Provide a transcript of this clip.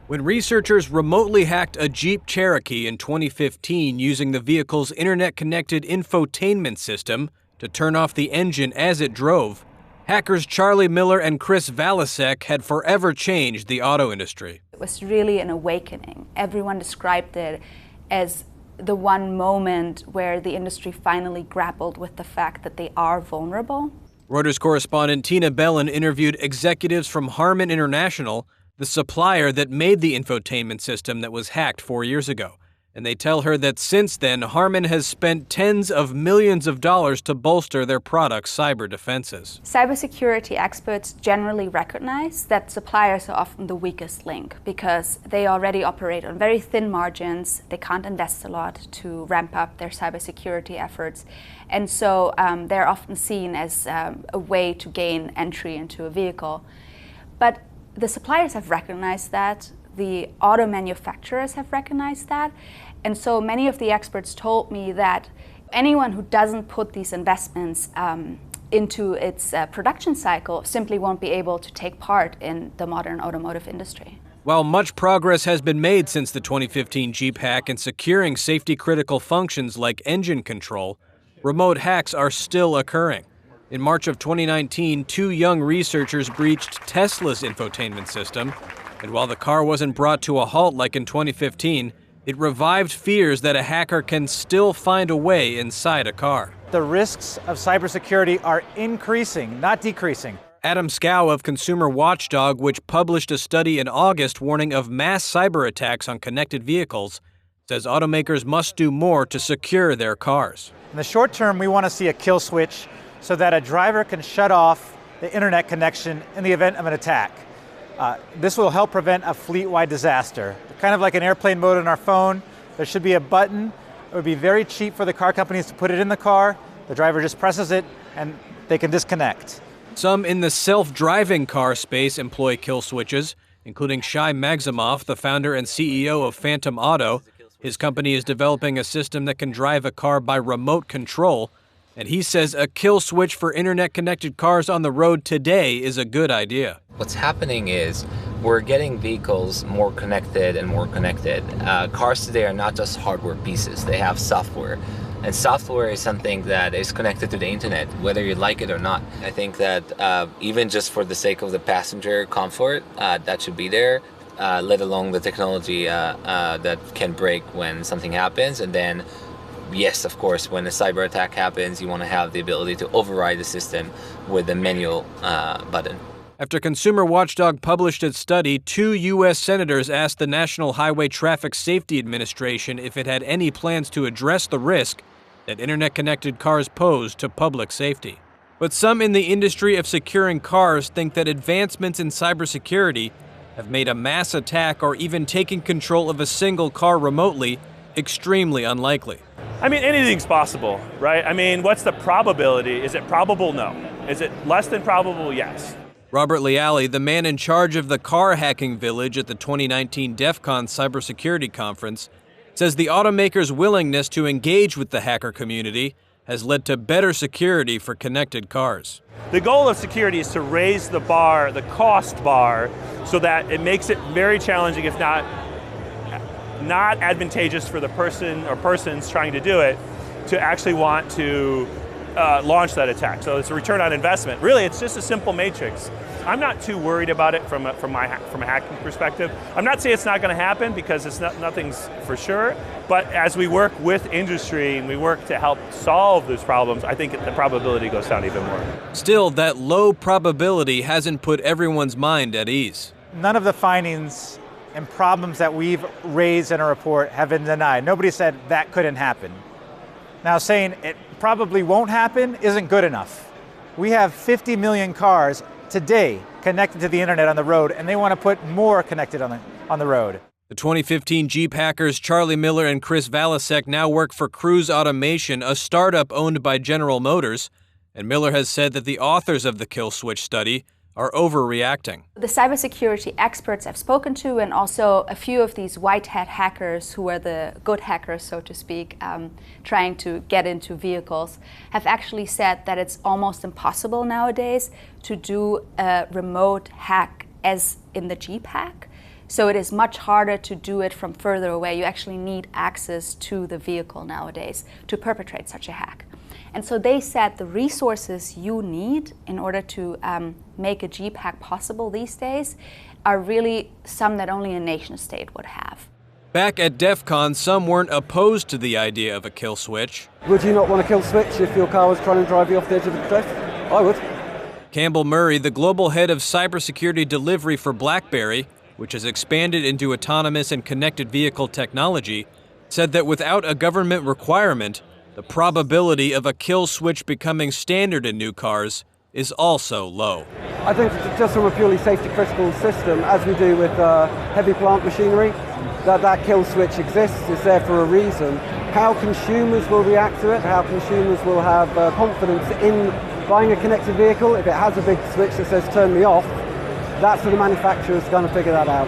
When researchers remotely hacked a Jeep Cherokee in 2015 using the vehicle's internet-connected infotainment system to turn off the engine as it drove, hackers Charlie Miller and Chris Valasek had forever changed the auto industry. It was really an awakening. Everyone described it as the one moment where the industry finally grappled with the fact that they are vulnerable. Reuters correspondent Tina Bellin interviewed executives from Harman International, the supplier that made the infotainment system that was hacked 4 years ago. And they tell her that since then, Harman has spent tens of millions of dollars to bolster their product's cyber defenses. Cybersecurity experts generally recognize that suppliers are often the weakest link because they already operate on very thin margins. They can't invest a lot to ramp up their cybersecurity efforts. And so they're often seen as a way to gain entry into a vehicle. But the suppliers have recognized that, the auto manufacturers have recognized that, and so many of the experts told me that anyone who doesn't put these investments into its production cycle simply won't be able to take part in the modern automotive industry. While much progress has been made since the 2015 Jeep hack in securing safety-critical functions like engine control, remote hacks are still occurring. In March of 2019, 2 young researchers breached Tesla's infotainment system, and while the car wasn't brought to a halt like in 2015, it revived fears that a hacker can still find a way inside a car. The risks of cybersecurity are increasing, not decreasing. Adam Scow of Consumer Watchdog, which published a study in August warning of mass cyber attacks on connected vehicles, says automakers must do more to secure their cars. In the short term, we want to see a kill switch so that a driver can shut off the internet connection in the event of an attack. This will help prevent a fleet-wide disaster. Kind of like an airplane mode on our phone, there should be a button. It would be very cheap for the car companies to put it in the car. The driver just presses it and they can disconnect. Some in the self-driving car space employ kill switches, including Shai Maximoff, the founder and CEO of Phantom Auto. His company is developing a system that can drive a car by remote control, and he says a kill switch for internet-connected cars on the road today is a good idea. What's happening is we're getting vehicles more connected and more connected. Cars today are not just hardware pieces, they have software. And software is something that is connected to the internet, whether you like it or not. I think that even just for the sake of the passenger comfort, that should be there, let alone the technology that can break when something happens. And then, yes, of course, when a cyber attack happens, you want to have the ability to override the system with a manual button. After Consumer Watchdog published its study, 2 U.S. senators asked the National Highway Traffic Safety Administration if it had any plans to address the risk that internet-connected cars pose to public safety. But some in the industry of securing cars think that advancements in cybersecurity have made a mass attack or even taking control of a single car remotely extremely unlikely. I mean, anything's possible, right? I mean, what's the probability? Is it probable? No. Is it less than probable? Yes. Robert Leali, the man in charge of the car hacking village at the 2019 DEF CON cybersecurity conference, says the automaker's willingness to engage with the hacker community has led to better security for connected cars. The goal of security is to raise the bar, the cost bar, so that it makes it very challenging, if not advantageous for the person or persons trying to do it, to actually want to launch that attack. So it's a return on investment. Really, it's just a simple matrix. I'm not too worried about it from a hacking perspective. I'm not saying it's not going to happen because nothing's for sure. But as we work with industry and we work to help solve those problems, I think the probability goes down even more. Still, that low probability hasn't put everyone's mind at ease. None of the findings and problems that we've raised in our report have been denied. Nobody said that couldn't happen. Now, saying it probably won't happen isn't good enough. We have 50 million cars today connected to the internet on the road, and they want to put more connected on the road. The 2015 Jeep hackers Charlie Miller and Chris Valasek now work for Cruise Automation, a startup owned by General Motors, and Miller has said that the authors of the kill switch study are overreacting. The cybersecurity experts I've spoken to, and also a few of these white hat hackers who are the good hackers, so to speak, trying to get into vehicles, have actually said that it's almost impossible nowadays to do a remote hack as in the Jeep hack, So it is much harder to do it from further away. You actually need access to the vehicle nowadays to perpetrate such a hack. And so they said the resources you need in order to make a Jeep hack possible these days are really some that only a nation state would have. Back at DEF CON, some weren't opposed to the idea of a kill switch. Would you not want a kill switch if your car was trying to drive you off the edge of a cliff? I would. Campbell Murray, the global head of cybersecurity delivery for BlackBerry, which has expanded into autonomous and connected vehicle technology, said that without a government requirement, the probability of a kill switch becoming standard in new cars is also low. I think just from a purely safety critical system, as we do with heavy plant machinery, that kill switch exists, is there for a reason. How consumers will react to it, how consumers will have confidence in buying a connected vehicle, if it has a big switch that says turn me off, that's for the manufacturers to kind of figure that out.